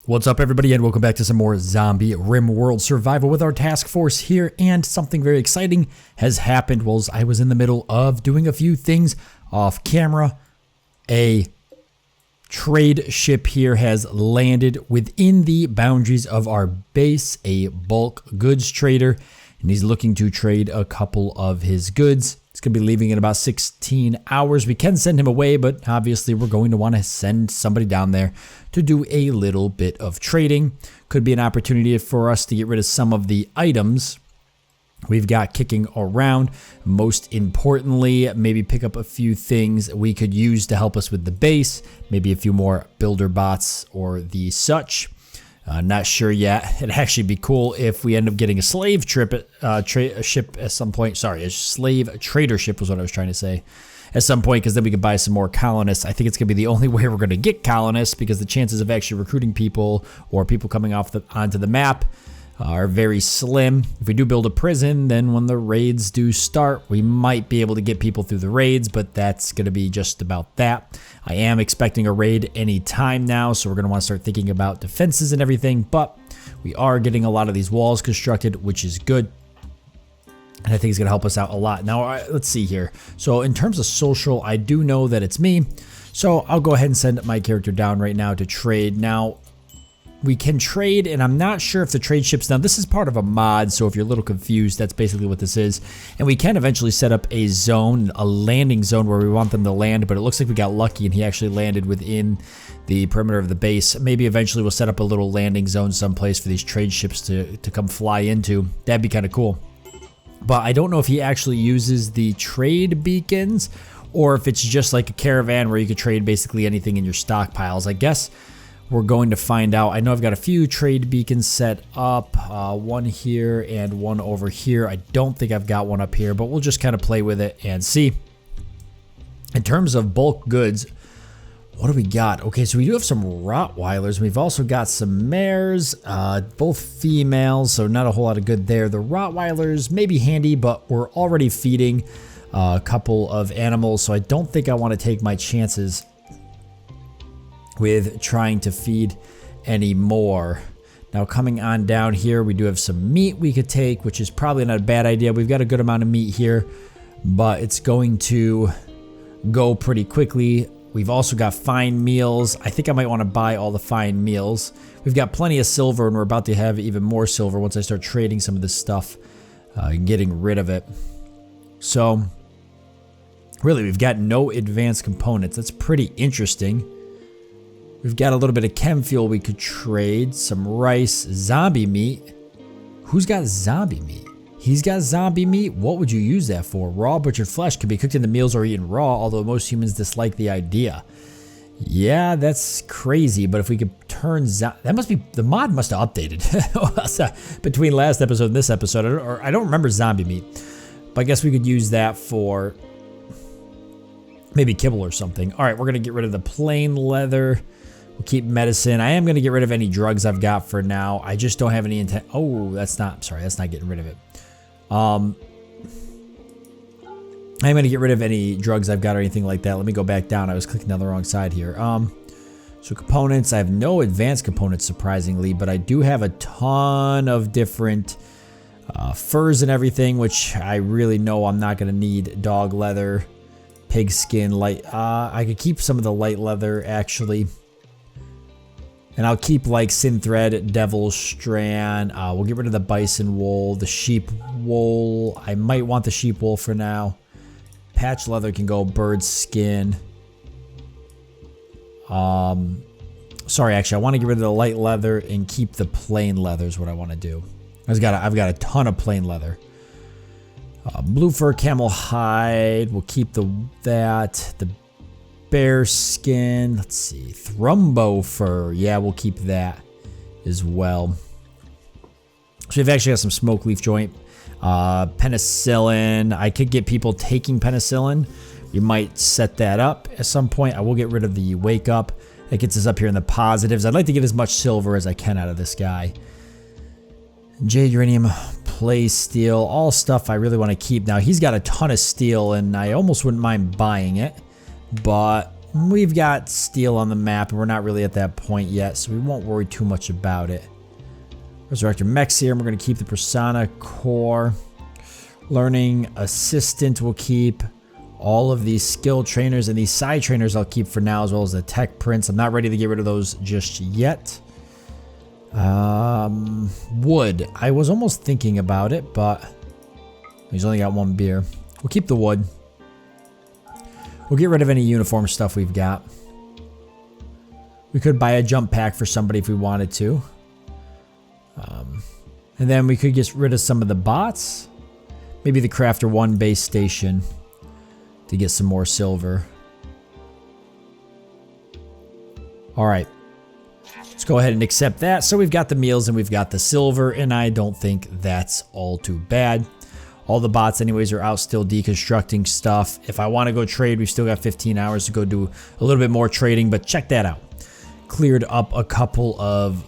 What's up, everybody, and welcome back to some more Zombie Rimworld Survival with our task force here. And something very exciting has happened while I was in the middle of doing a few things off camera. A trade ship here has landed within the boundaries of our base, a bulk goods trader, and he's looking to trade a couple of his goods. He's going to be leaving in about 16 hours. We can send him away, but obviously we're going to want to send somebody down there to do a little bit of trading. Could be an opportunity for us to get rid of some of the items we've got kicking around. Most importantly, maybe pick up a few things we could use to help us with the base. Maybe a few more builder bots or the such. Not sure yet. It'd actually be cool if we end up getting a slave ship at some point. Sorry, a slave trader ship was what I was trying to say. At some point, because then we could buy some more colonists. I think it's going to be the only way we're going to get colonists, because the chances of actually recruiting people or people coming onto the map are very slim. If we do build a prison, then when the raids do start, we might be able to get people through the raids, but that's going to be just about that. I am expecting a raid any time now, so we're going to want to start thinking about defenses and everything, but we are getting a lot of these walls constructed, which is good. And I think it's going to help us out a lot. Now, let's see here. So in terms of social, I do know that it's me, so I'll go ahead and send my character down right now to trade. Now, we can trade, and I'm not sure if the trade ships, now this is part of a mod, so if you're a little confused, that's basically what this is. And we can eventually set up a zone, a landing zone where we want them to land, but it looks like we got lucky and he actually landed within the perimeter of the base. Maybe eventually we'll set up a little landing zone someplace for these trade ships to come fly into. That'd be kind of cool. But I don't know if he actually uses the trade beacons or if it's just like a caravan where you could trade basically anything in your stockpiles. I guess we're going to find out. I know I've got a few trade beacons set up, one here and one over here. I don't think I've got one up here, but we'll just kind of play with it and see. In terms of bulk goods, what do we got? Okay, so we do have some Rottweilers. We've also got some mares, both females, so not a whole lot of good there. The Rottweilers may be handy, but we're already feeding a couple of animals, so I don't think I want to take my chances with trying to feed any more. Now, coming on down here, we do have some meat we could take, which is probably not a bad idea. We've got a good amount of meat here, but it's going to go pretty quickly. We've also got fine meals. I think I might want to buy all the fine meals. We've got plenty of silver, and we're about to have even more silver once I start trading some of this stuff and getting rid of it. So, really, we've got no advanced components. That's pretty interesting. We've got a little bit of chem fuel we could trade, some rice, zombie meat. Who's got zombie meat? He's got zombie meat. What would you use that for? Raw butchered flesh could be cooked in the meals or eaten raw, although most humans dislike the idea. Yeah, that's crazy, but if we could turn that must be, the mod must have updated between last episode and this episode, or I don't remember zombie meat, but I guess we could use that for maybe kibble or something. All right, we're going to get rid of the plain leather. We'll keep medicine. I am going to get rid of any drugs I've got for now. I just don't have any intent. Oh, that's not getting rid of it. I'm going to get rid of any drugs I've got or anything like that. Let me go back down. I was clicking down the wrong side here. So components, I have no advanced components, surprisingly, but I do have a ton of different furs and everything, which I really know I'm not going to need. Dog leather, pig skin, light. I could keep some of the light leather, actually. And I'll keep like synthread, devil strand. We'll get rid of the bison wool, the sheep wool. I might want the sheep wool for now. Patch leather can go, bird skin. Sorry, actually, I want to get rid of the light leather and keep the plain leather is what I want to do. I've got a ton of plain leather. Blue fur, camel hide. We'll keep that. The bear skin, let's see, thrumbo fur, yeah, we'll keep that as well. So we've actually got some smoke leaf joint, penicillin. I could get people taking penicillin. We might set that up at some point. I will get rid of the wake up. That gets us up here in the positives. I'd like to get as much silver as I can out of this guy. Jade, uranium, play steel, all stuff I really want to keep. Now, he's got a ton of steel, and I almost wouldn't mind buying it. But we've got steel on the map, and we're not really at that point yet, so we won't worry too much about it. Resurrector Mechs here, and we're going to keep the Persona Core. Learning Assistant will keep. All of these skill trainers and these side trainers I'll keep for now, as well as the Tech Prince. I'm not ready to get rid of those just yet. Wood. I was almost thinking about it, but he's only got one beer. We'll keep the wood. We'll get rid of any uniform stuff we've got. We could buy a jump pack for somebody if we wanted to. And then we could get rid of some of the bots. Maybe the Crafter 1 base station to get some more silver. Alright. Let's go ahead and accept that. So we've got the meals and we've got the silver, and I don't think that's all too bad. All the bots anyways are out still deconstructing stuff. If I want to go trade, we've still got 15 hours to go do a little bit more trading, but check that out. Cleared up a couple of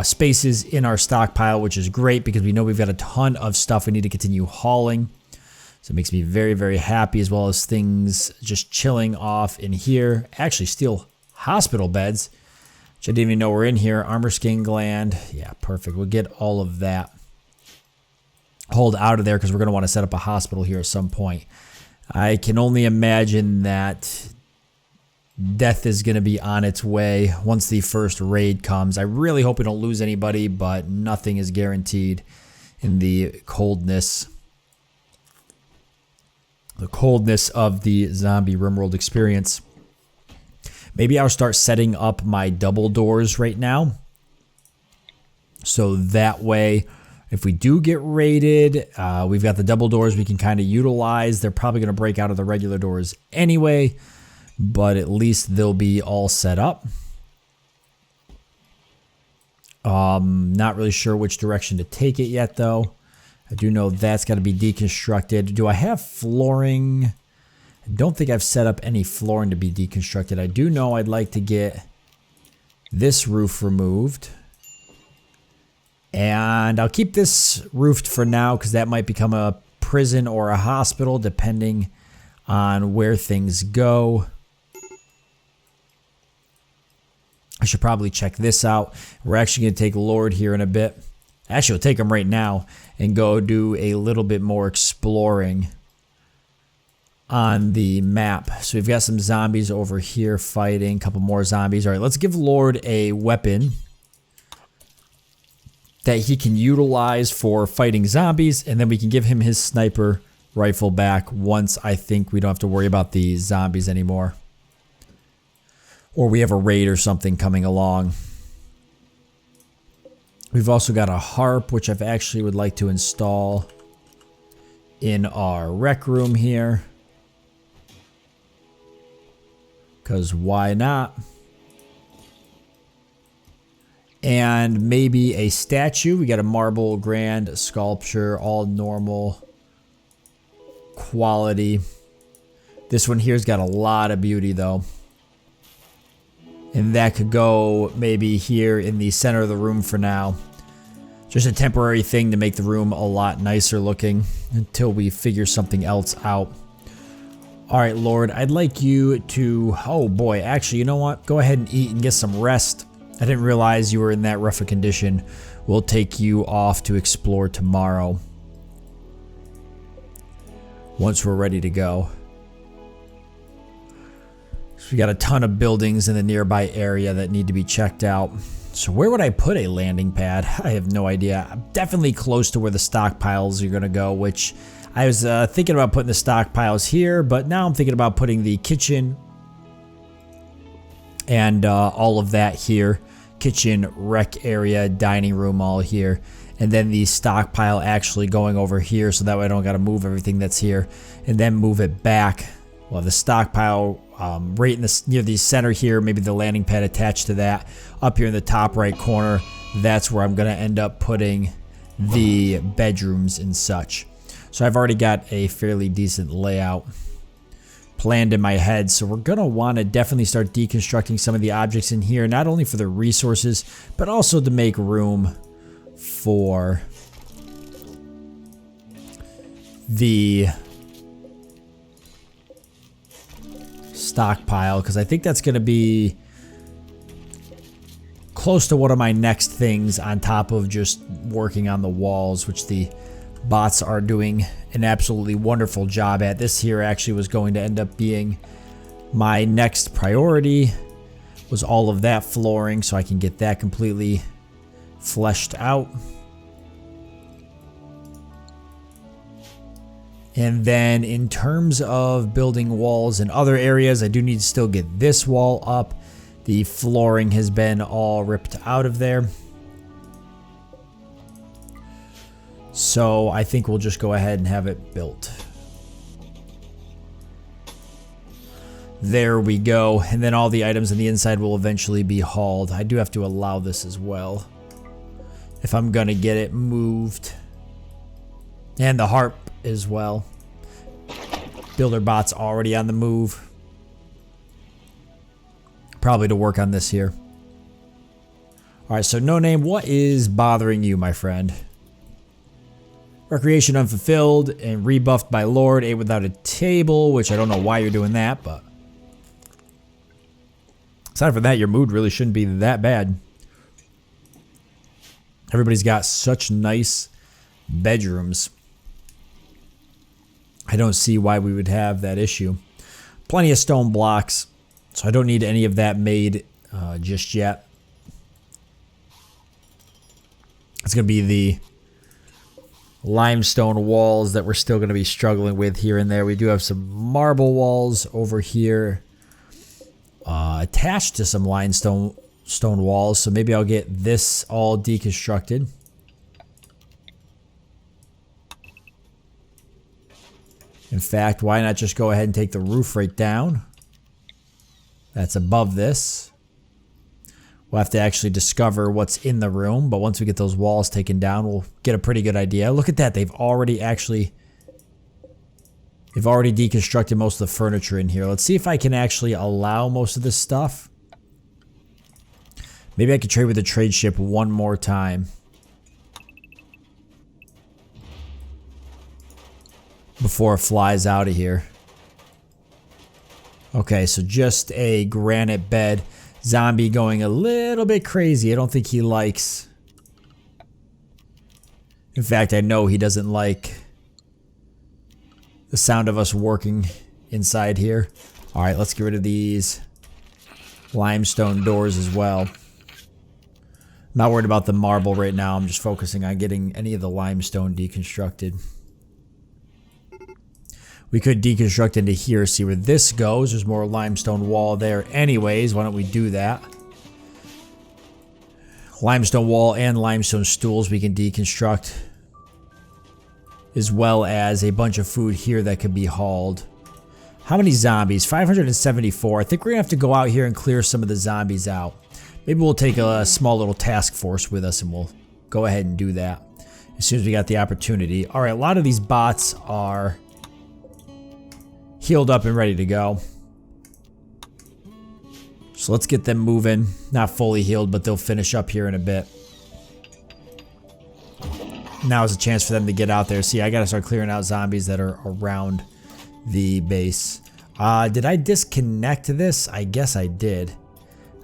spaces in our stockpile, which is great because we know we've got a ton of stuff we need to continue hauling. So it makes me very, very happy, as well as things just chilling off in here. Actually, steel hospital beds, which I didn't even know were in here. Armor skin gland. Yeah, perfect. We'll get all of that hauled out of there because we're going to want to set up a hospital here at some point. I can only imagine that death is going to be on its way once the first raid comes. I really hope we don't lose anybody, but nothing is guaranteed in the coldness. The coldness of the zombie Rimworld experience. Maybe I'll start setting up my double doors right now. So that way, if we do get raided, we've got the double doors we can kind of utilize. They're probably going to break out of the regular doors anyway, but at least they'll be all set up. Not really sure which direction to take it yet, though. I do know that's got to be deconstructed. Do I have flooring? I don't think I've set up any flooring to be deconstructed. I do know I'd like to get this roof removed. And I'll keep this roofed for now because that might become a prison or a hospital depending on where things go. I should probably check this out. We're actually going to take Lord here in a bit. Actually, we'll take him right now and go do a little bit more exploring on the map. So we've got some zombies over here fighting, a couple more zombies. All right, let's give Lord a weapon that he can utilize for fighting zombies, and then we can give him his sniper rifle back once I think we don't have to worry about the zombies anymore. Or we have a raid or something coming along. We've also got a harp, which I've actually would like to install in our rec room here. Because why not? And maybe a statue. We got a marble grand sculpture, all normal quality. This one here's got a lot of beauty though. And that could go maybe here in the center of the room for now. Just a temporary thing to make the room a lot nicer looking until we figure something else out. Alright, Lord, I'd like you to... Oh boy, actually, you know what? Go ahead and eat and get some rest. I didn't realize you were in that rough a condition. We'll take you off to explore tomorrow. Once we're ready to go. So we got a ton of buildings in the nearby area that need to be checked out. So where would I put a landing pad? I have no idea. I'm definitely close to where the stockpiles are going to go, which I was thinking about putting the stockpiles here, but now I'm thinking about putting the kitchen and all of that here. Kitchen, rec area, dining room all here. And then the stockpile actually going over here, so that way I don't got to move everything that's here. And then move it back. We'll have the stockpile right in the near the center here, maybe the landing pad attached to that. Up here in the top right corner, that's where I'm going to end up putting the bedrooms and such. So I've already got a fairly decent layout planned in my head. So we're going to want to definitely start deconstructing some of the objects in here, not only for the resources, but also to make room for the stockpile because I think that's going to be close to one of my next things on top of just working on the walls, which the bots are doing an absolutely wonderful job at. This here actually was going to end up being my next priority, was all of that flooring, so I can get that completely fleshed out. And then in terms of building walls in other areas, I do need to still get this wall up. The flooring has been all ripped out of there. So I think we'll just go ahead and have it built. There we go. And then all the items on the inside will eventually be hauled. I do have to allow this as well if I'm gonna get it moved. And the harp as well. Builder bot's already on the move. Probably to work on this here. Alright, so no name, what is bothering you, my friend? Recreation unfulfilled and rebuffed by Lord, ate without a table, which I don't know why you're doing that, but aside from that, your mood really shouldn't be that bad. Everybody's got such nice bedrooms. I don't see why we would have that issue. Plenty of stone blocks, so I don't need any of that made just yet. It's going to be the limestone walls that we're still going to be struggling with here and there. We do have some marble walls over here attached to some limestone walls, so maybe I'll get this all deconstructed. In fact, why not just go ahead and take the roof right down? That's above this. We'll have to actually discover what's in the room, but once we get those walls taken down, we'll get a pretty good idea. Look at that, they've already deconstructed most of the furniture in here. Let's see if I can actually allow most of this stuff. Maybe I could trade with the trade ship one more time before it flies out of here. Okay, so just a granite bed. Zombie going a little bit crazy. I don't think he likes... In fact, I know he doesn't like the sound of us working inside here. Alright, let's get rid of these limestone doors as well. I'm not worried about the marble right now. I'm just focusing on getting any of the limestone deconstructed. We could deconstruct into here, see where this goes. There's more limestone wall there anyways. Why don't we do that? Limestone wall and limestone stools we can deconstruct. As well as a bunch of food here that could be hauled. How many zombies? 574. I think we're going to have to go out here and clear some of the zombies out. Maybe we'll take a small little task force with us and we'll go ahead and do that as soon as we got the opportunity. Alright, a lot of these bots are healed up and ready to go. So let's get them moving. Not fully healed, but they'll finish up here in a bit. Now is a chance for them to get out there. See, I gotta start clearing out zombies that are around the base. Did I disconnect this? I guess I did.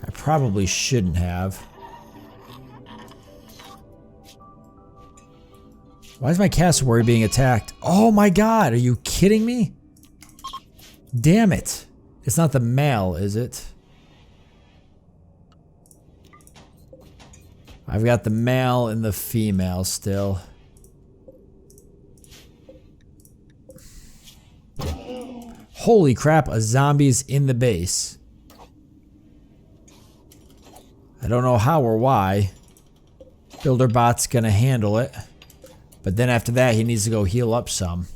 I probably shouldn't have. Why is my cassowary being attacked? Oh my god, are you kidding me? Damn it. It's not the male, is it? I've got the male and the female still. Holy crap, a zombie's in the base. I don't know how or why. Builderbot's gonna handle it. But then after that, he needs to go heal up some.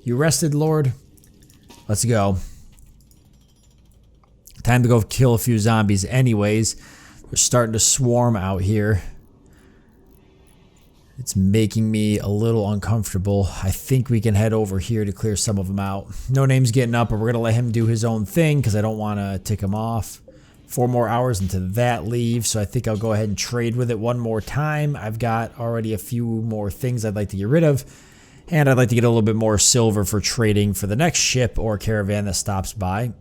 You rested, Lord? Let's go. Time to go kill a few zombies anyways. They're starting to swarm out here. It's making me a little uncomfortable. I think we can head over here to clear some of them out. No Name's getting up, but we're going to let him do his own thing because I don't want to tick him off. 4 more hours into that leave, so I think I'll go ahead and trade with it one more time. I've got already a few more things I'd like to get rid of. And I'd like to get a little bit more silver for trading for the next ship or caravan that stops by.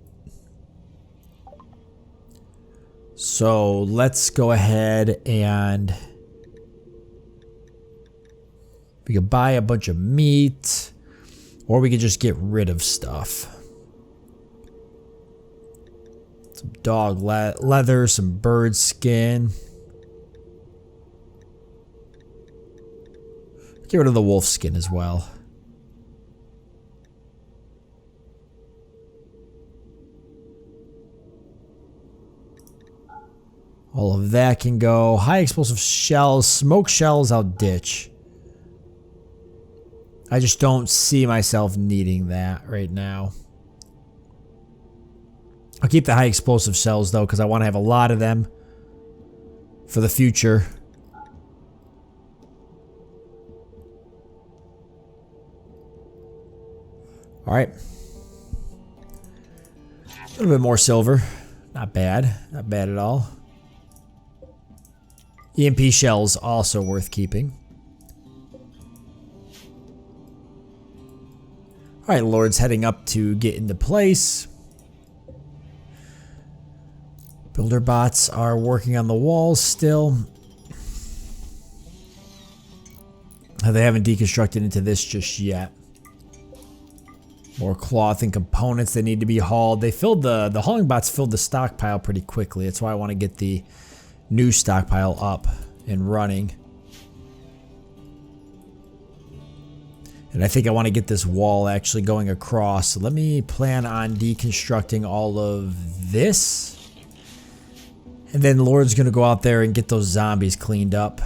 So let's go ahead and we could buy a bunch of meat, or we could just get rid of stuff. Some dog leather, some bird skin. Get rid of the wolf skin as well. All of that can go. High explosive shells, smoke shells I'll ditch. I just don't see myself needing that right now. I'll keep the high explosive shells though, because I want to have a lot of them for the future. Alright. A little bit more silver. Not bad. Not bad at all. EMP shells also worth keeping. Alright, Lord's heading up to get into place. Builder bots are working on the walls still. They haven't deconstructed into this just yet. More cloth and components that need to be hauled. They filled the hauling bots filled the stockpile pretty quickly. That's why I want to get the new stockpile up and running. And I think I want to get this wall actually going across. So let me plan on deconstructing all of this. And then Lord's going to go out there and get those zombies cleaned up.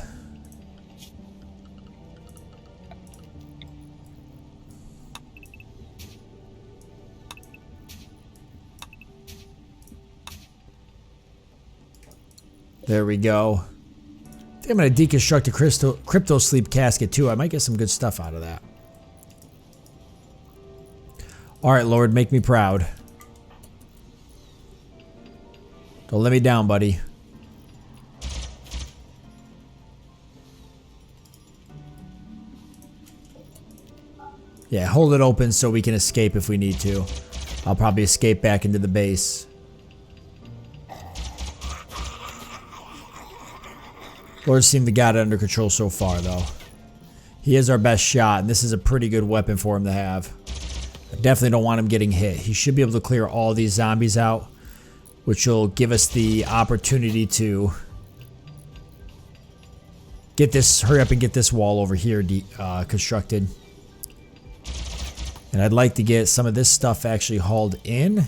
There we go. I think I'm going to deconstruct a crypto sleep casket too. I might get some good stuff out of that. Alright, Lord, make me proud. Don't let me down, buddy. Yeah, hold it open so we can escape if we need to. I'll probably escape back into the base. Lord seemed to got it under control so far, though. He is our best shot, and this is a pretty good weapon for him to have. I definitely don't want him getting hit. He should be able to clear all these zombies out, which will give us the opportunity to get this, hurry up and get this wall over here constructed. And I'd like to get some of this stuff actually hauled in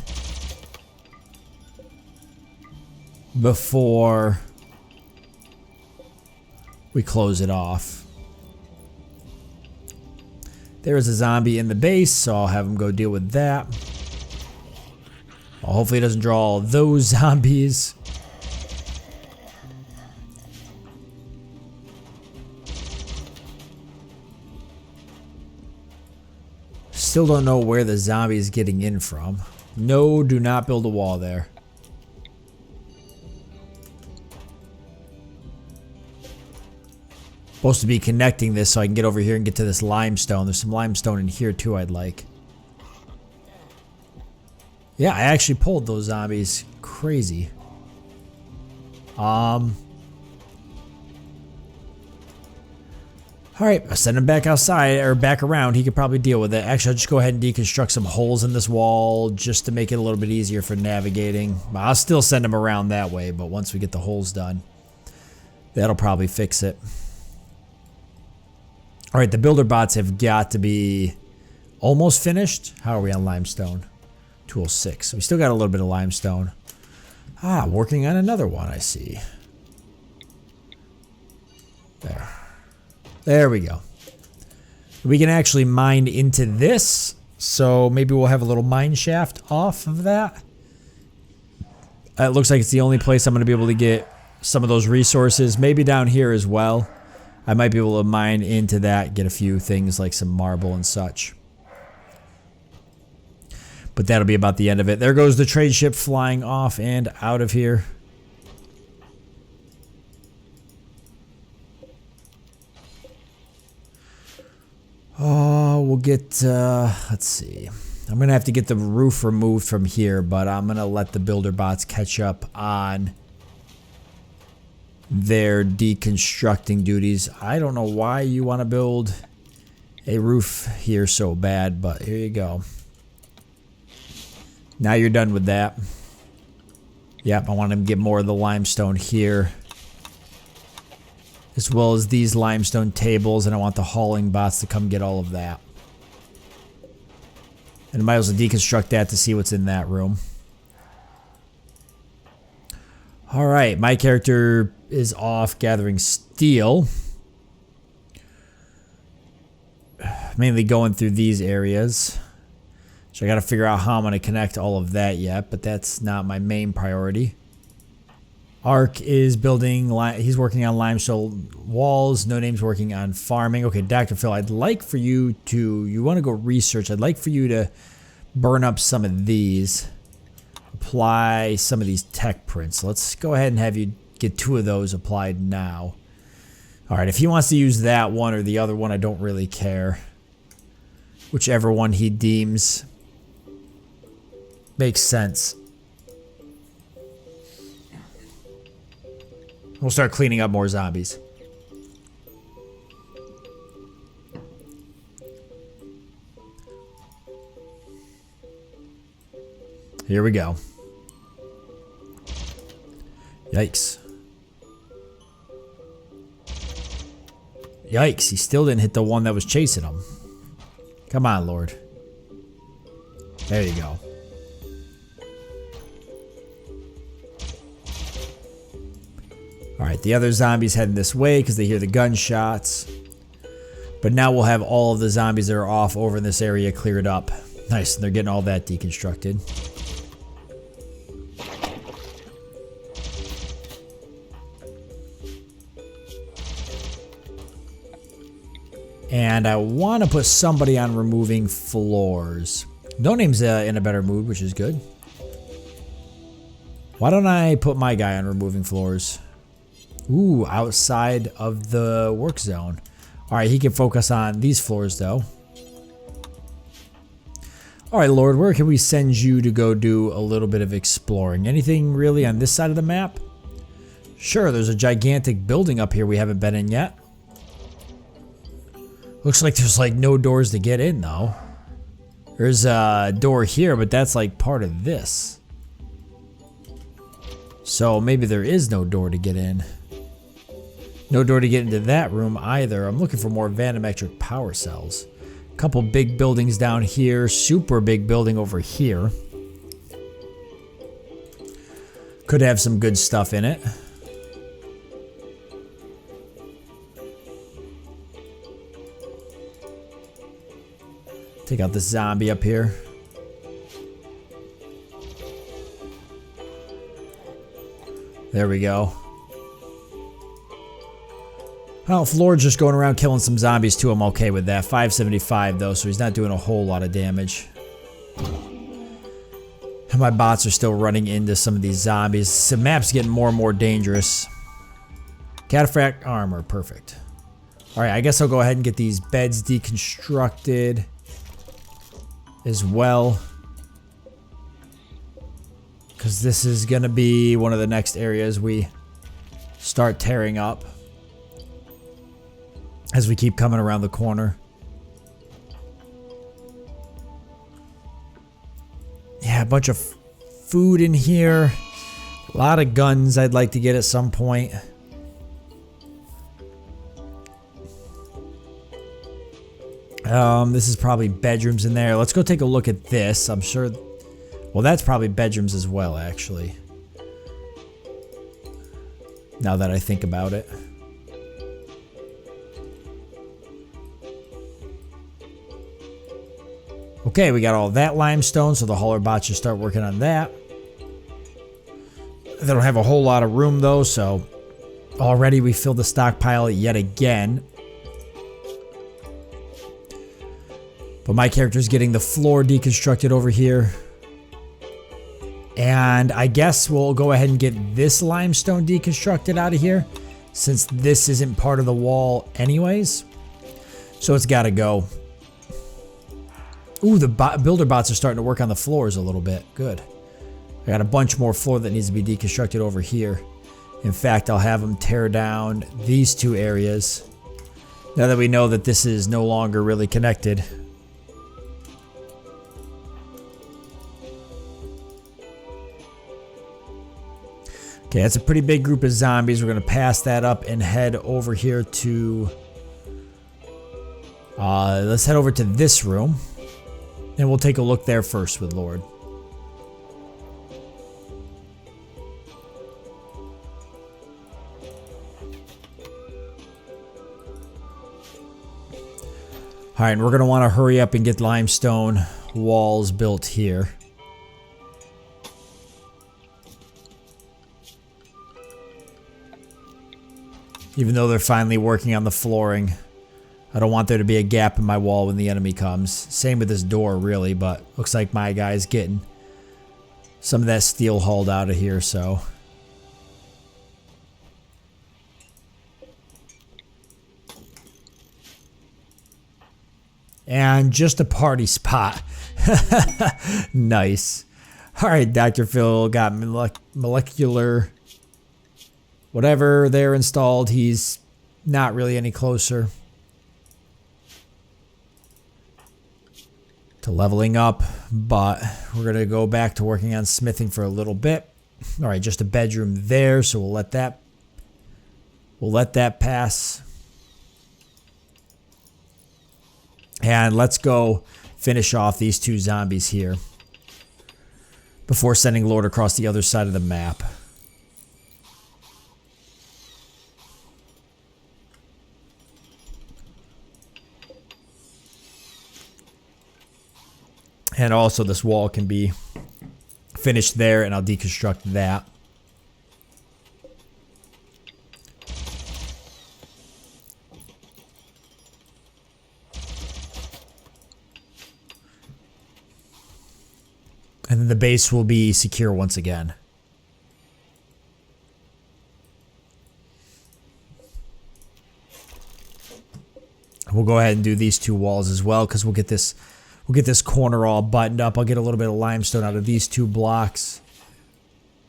before we close it off. There is a zombie in the base, so I'll have him go deal with that. Well, hopefully it doesn't draw all those zombies. Still don't know where the zombie is getting in from. No, do not build a wall there. Supposed to be connecting this so I can get over here and get to this limestone. There's some limestone in here too I'd like. Yeah, I actually pulled those zombies. Crazy. Alright, I'll send him back outside, or back around. He could probably deal with it. Actually, I'll just go ahead and deconstruct some holes in this wall just to make it a little bit easier for navigating. I'll still send him around that way, but once we get the holes done, that'll probably fix it. Alright, the builder bots have got to be almost finished. How are we on limestone? 206. We still got a little bit of limestone. Ah, working on another one, I see. There. There we go. We can actually mine into this, so maybe we'll have a little mine shaft off of that. It looks like it's the only place I'm going to be able to get some of those resources. Maybe down here as well. I might be able to mine into that, get a few things like some marble and such. But that'll be about the end of it. There goes the trade ship flying off and out of here. Oh, we'll get, let's see. I'm going to have to get the roof removed from here, but I'm going to let the builder bots catch up on their deconstructing duties. I don't know why you want to build a roof here so bad, but here you go. Now you're done with that. Yep, I want to get more of the limestone here, as well as these limestone tables, and I want the hauling bots to come get all of that. And I might as well deconstruct that to see what's in that room. Alright, my character is off gathering steel. Mainly going through these areas. So I gotta figure out how I'm gonna connect all of that yet, but that's not my main priority. Ark is building, he's working on limestone walls. No Name's working on farming. Okay, Dr. Phil, I'd like for you to, you want to go research. I'd like for you to burn up some of these. Apply some of these tech prints. Let's go ahead and have you get 2 of those applied now. Alright, if he wants to use that one or the other one, I don't really care. Whichever one he deems makes sense. We'll start cleaning up more zombies. Here we go. Yikes. Yikes, he still didn't hit the one that was chasing him. Come on, Lord. There you go. Alright, the other zombies heading this way because they hear the gunshots. But now we'll have all of the zombies that are off over in this area cleared up. Nice, and they're getting all that deconstructed. And I want to put somebody on removing floors. No Name's in a better mood, which is good. Why don't I put my guy on removing floors? Ooh, outside of the work zone. Alright, he can focus on these floors though. Alright, Lord, where can we send you to go do a little bit of exploring? Anything really on this side of the map? Sure, there's a gigantic building up here we haven't been in yet. Looks like there's like no doors to get in though. There's a door here, but that's like part of this. So maybe there is no door to get in. No door to get into that room either. I'm looking for more vantometric power cells. Couple big buildings down here. Super big building over here. Could have some good stuff in it. Take out the zombie up here. There we go. Well, if Lord's just going around killing some zombies too, I'm okay with that. 575 though, so he's not doing a whole lot of damage. And my bots are still running into some of these zombies. The map's getting more and more dangerous. Cataphract armor, perfect. Alright, I guess I'll go ahead and get these beds deconstructed as well. Because this is going to be one of the next areas we start tearing up. As we keep coming around the corner. Yeah, a bunch of food in here. A lot of guns I'd like to get at some point. This is probably bedrooms in there. Let's go take a look at this. I'm sure... Well, that's probably bedrooms as well, actually. Now that I think about it. Okay, we got all that limestone, so the hauler bots should start working on that. They don't have a whole lot of room though, so already we filled the stockpile yet again. But my character's getting the floor deconstructed over here. And I guess we'll go ahead and get this limestone deconstructed out of here, since this isn't part of the wall anyways. So it's gotta go. Ooh, the builder bots are starting to work on the floors a little bit. Good. I got a bunch more floor that needs to be deconstructed over here. In fact, I'll have them tear down these two areas. Now that we know that this is no longer really connected. Okay, that's a pretty big group of zombies. We're going to pass that up and head over here to... let's head over to this room. And we'll take a look there first with Lord. Alright, we're going to want to hurry up and get limestone walls built here. Even though they're finally working on the flooring, I don't want there to be a gap in my wall when the enemy comes. Same with this door, really, but looks like my guy's getting some of that steel hauled out of here, so... And just a party spot. Nice. Alright, Dr. Phil got molecular... Whatever they're installed, he's not really any closer to leveling up, but we're going to go back to working on smithing for a little bit. Alright, just a bedroom there, so we'll let that pass. And let's go finish off these two zombies here before sending Lord across the other side of the map. And also this wall can be finished there, and I'll deconstruct that. And then the base will be secure once again. We'll go ahead and do these two walls as well, because we'll get this corner all buttoned up. I'll get a little bit of limestone out of these two blocks.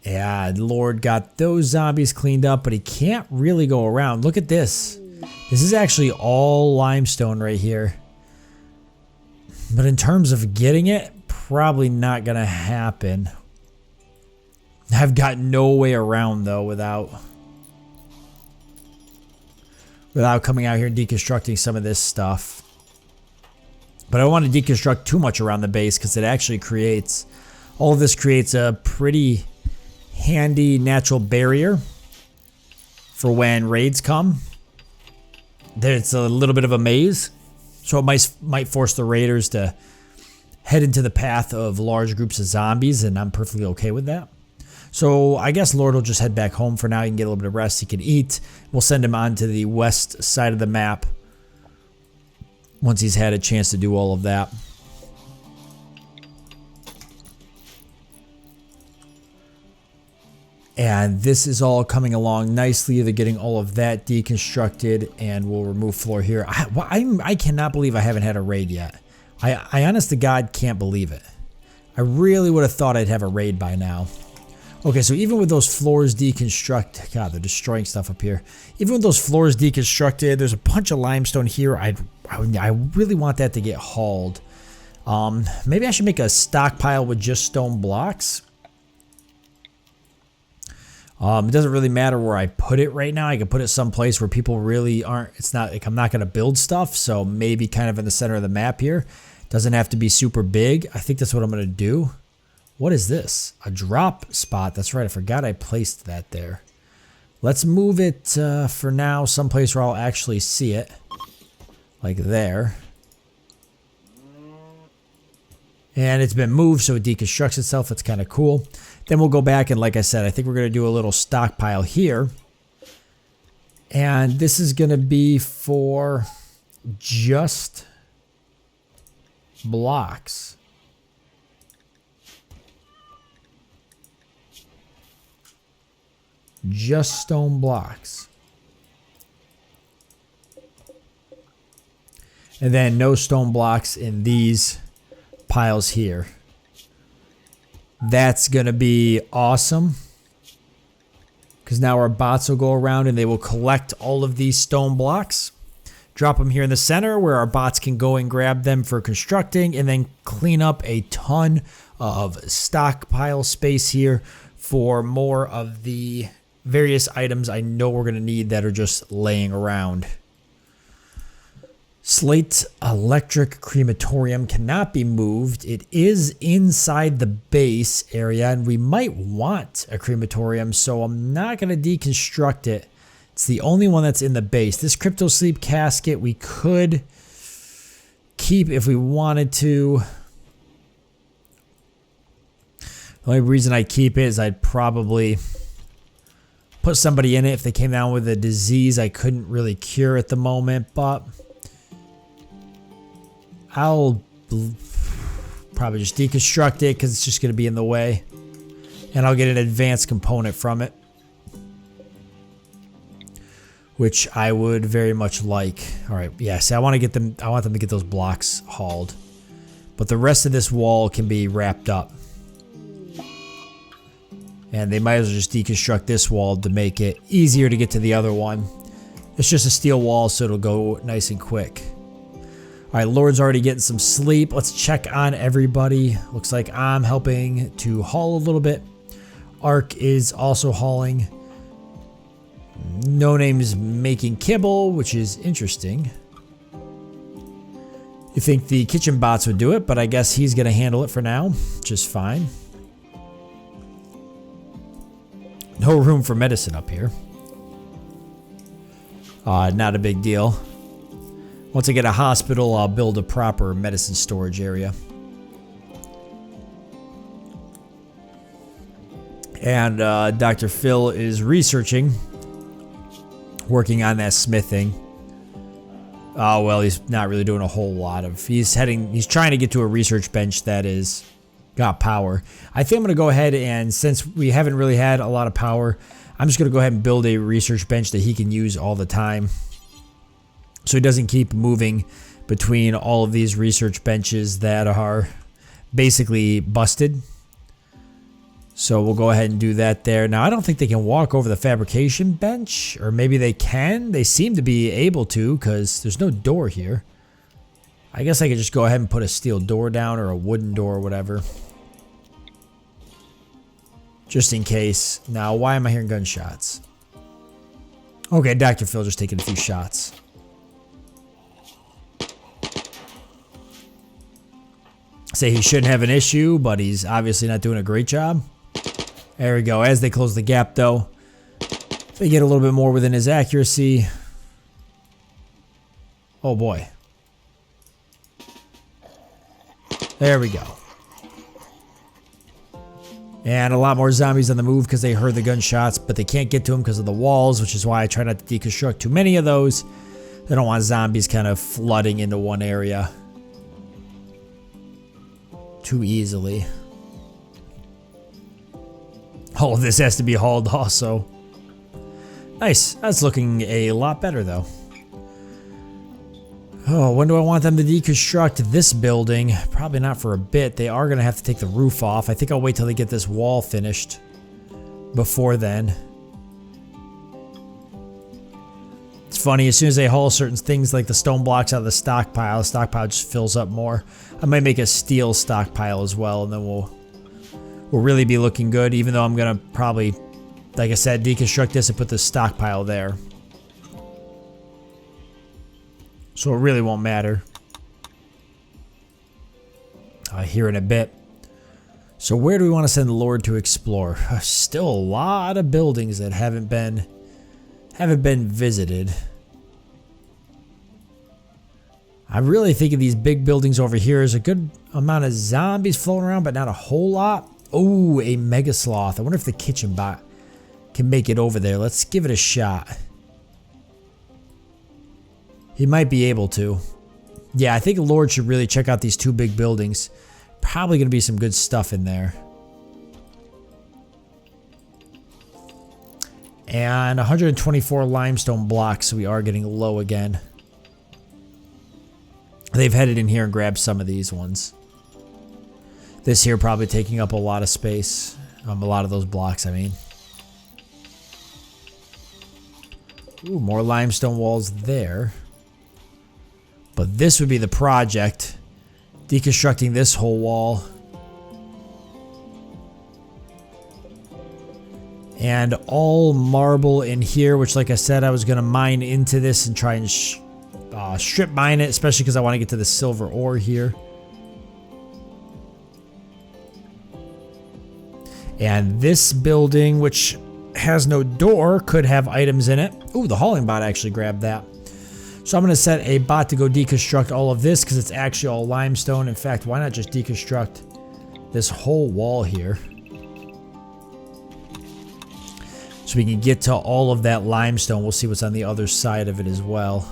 Yeah, Lord got those zombies cleaned up, but he can't really go around. Look at this. This is actually all limestone right here. But in terms of getting it, probably not going to happen. I've got no way around, though, without coming out here and deconstructing some of this stuff. But I don't want to deconstruct too much around the base, because it actually creates... all of this creates a pretty handy natural barrier for when raids come. It's a little bit of a maze, so it might force the raiders to head into the path of large groups of zombies, and I'm perfectly okay with that. So I guess Lord will just head back home for now. He can get a little bit of rest. He can eat. We'll send him on to the west side of the map once he's had a chance to do all of that. And this is all coming along nicely. They're getting all of that deconstructed, and we'll remove floor here. I cannot believe I haven't had a raid yet. I honest to God can't believe it. I really would have thought I'd have a raid by now. Okay, so even with those floors deconstructed, God, they're destroying stuff up here. Even with those floors deconstructed, there's a bunch of limestone here. I really want that to get hauled. Maybe I should make a stockpile with just stone blocks. It doesn't really matter where I put it right now. I can put it someplace where people really aren't. It's not like I'm not going to build stuff. So maybe kind of in the center of the map here. Doesn't have to be super big. I think that's what I'm going to do. What is this? A drop spot. That's right. I forgot I placed that there. Let's move it for now someplace where I'll actually see it. Like there. And it's been moved, so it deconstructs itself. It's kind of cool. Then we'll go back, and like I said, I think we're going to do a little stockpile here. And this is going to be for just blocks. Just stone blocks. And then no stone blocks in these stockpiles here. That's going to be awesome. Because now our bots will go around and they will collect all of these stone blocks. Drop them here in the center where our bots can go and grab them for constructing. And then clean up a ton of stockpile space here for more of the various items I know we're going to need that are just laying around. Slate electric crematorium cannot be moved. It is inside the base area, and we might want a crematorium, so I'm not going to deconstruct it. It's the only one that's in the base. This crypto sleep casket we could keep if we wanted to. The only reason I keep it is I'd probably put somebody in it if they came down with a disease I couldn't really cure at the moment, but I'll probably just deconstruct it because it's just going to be in the way. And I'll get an advanced component from it, which I would very much like. All right, yeah, see, I want them to get those blocks hauled. But the rest of this wall can be wrapped up. And they might as well just deconstruct this wall to make it easier to get to the other one. It's just a steel wall, so it'll go nice and quick. All right, Lord's already getting some sleep. Let's check on everybody. Looks like I'm helping to haul a little bit. Ark is also hauling. No Name's making kibble, which is interesting. You think the kitchen bots would do it, but I guess he's going to handle it for now, just fine. No room for medicine up here. Not a big deal. Once I get a hospital, I'll build a proper medicine storage area. And Dr. Phil is researching, working on that smithing. Oh, well, he's not really doing a whole lot of... He's trying to get to a research bench that is got power. I think I'm going to go ahead and, since we haven't really had a lot of power, I'm just going to go ahead and build a research bench that he can use all the time. So he doesn't keep moving between all of these research benches that are basically busted. So we'll go ahead and do that there. Now, I don't think they can walk over the fabrication bench, or maybe they can. They seem to be able to because there's no door here. I guess I could just go ahead and put a steel door down or a wooden door or whatever. Just in case. Now, why am I hearing gunshots? Okay, Dr. Phil just taking a few shots. Say he shouldn't have an issue, but he's obviously not doing a great job. There we go. As they close the gap, though, they get a little bit more within his accuracy. Oh, boy. There we go. And a lot more zombies on the move because they heard the gunshots, but they can't get to them because of the walls, which is why I try not to deconstruct too many of those. They don't want zombies kind of flooding into one area too easily. All of this has to be hauled also. Nice. That's looking a lot better though. Oh, when do I want them to deconstruct this building? Probably not for a bit. They are going to have to take the roof off. I think I'll wait till they get this wall finished before then. It's funny, as soon as they haul certain things like the stone blocks out of the stockpile just fills up more. I might make a steel stockpile as well, and then we'll really be looking good, even though I'm going to probably, like I said, deconstruct this and put the stockpile there. So it really won't matter. Here in a bit. So where do we want to send the Lord to explore? Still a lot of buildings that haven't been visited. I'm really thinking these big buildings over here is a good amount of zombies floating around, but not a whole lot. Oh, a mega sloth. I wonder if the kitchen bot can make it over there. Let's give it a shot. He might be able to. Yeah, I think Lord should really check out these two big buildings. Probably going to be some good stuff in there. And 124 limestone blocks, so we are getting low again. They've headed in here and grabbed some of these ones. This here probably taking up a lot of space. A lot of those blocks, I mean. Ooh, more limestone walls there. But this would be the project. Deconstructing this whole wall. And all marble in here, which like I said, I was going to mine into this and try and strip mine it, especially because I want to get to the silver ore here. And this building, which has no door, could have items in it. Ooh, the hauling bot actually grabbed that. So I'm going to set a bot to go deconstruct all of this because it's actually all limestone. In fact, why not just deconstruct this whole wall here? So we can get to all of that limestone. We'll see what's on the other side of it as well.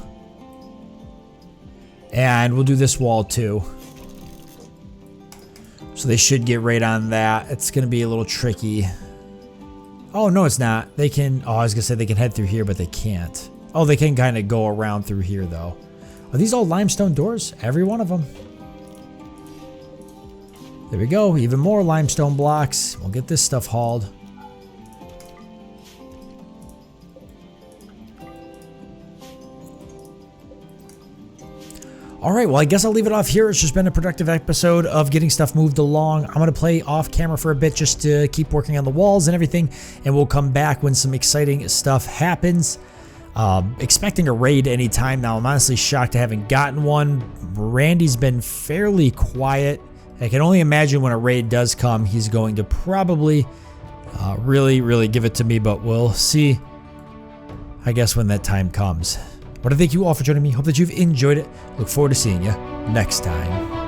And we'll do this wall too. So they should get right on that. It's going to be a little tricky. Oh, no, it's not. They can... Oh, I was going to say they can head through here, but they can't. Oh, they can kind of go around through here, though. Are these all limestone doors? Every one of them. There we go. Even more limestone blocks. We'll get this stuff hauled. Alright, well I guess I'll leave it off here. It's just been a productive episode of getting stuff moved along. I'm going to play off camera for a bit just to keep working on the walls and everything. And we'll come back when some exciting stuff happens. Expecting a raid anytime now. I'm honestly shocked I haven't gotten one. Randy's been fairly quiet. I can only imagine when a raid does come, he's going to probably really give it to me. But we'll see, I guess, when that time comes. But I thank you all for joining me. Hope that you've enjoyed it. Look forward to seeing you next time.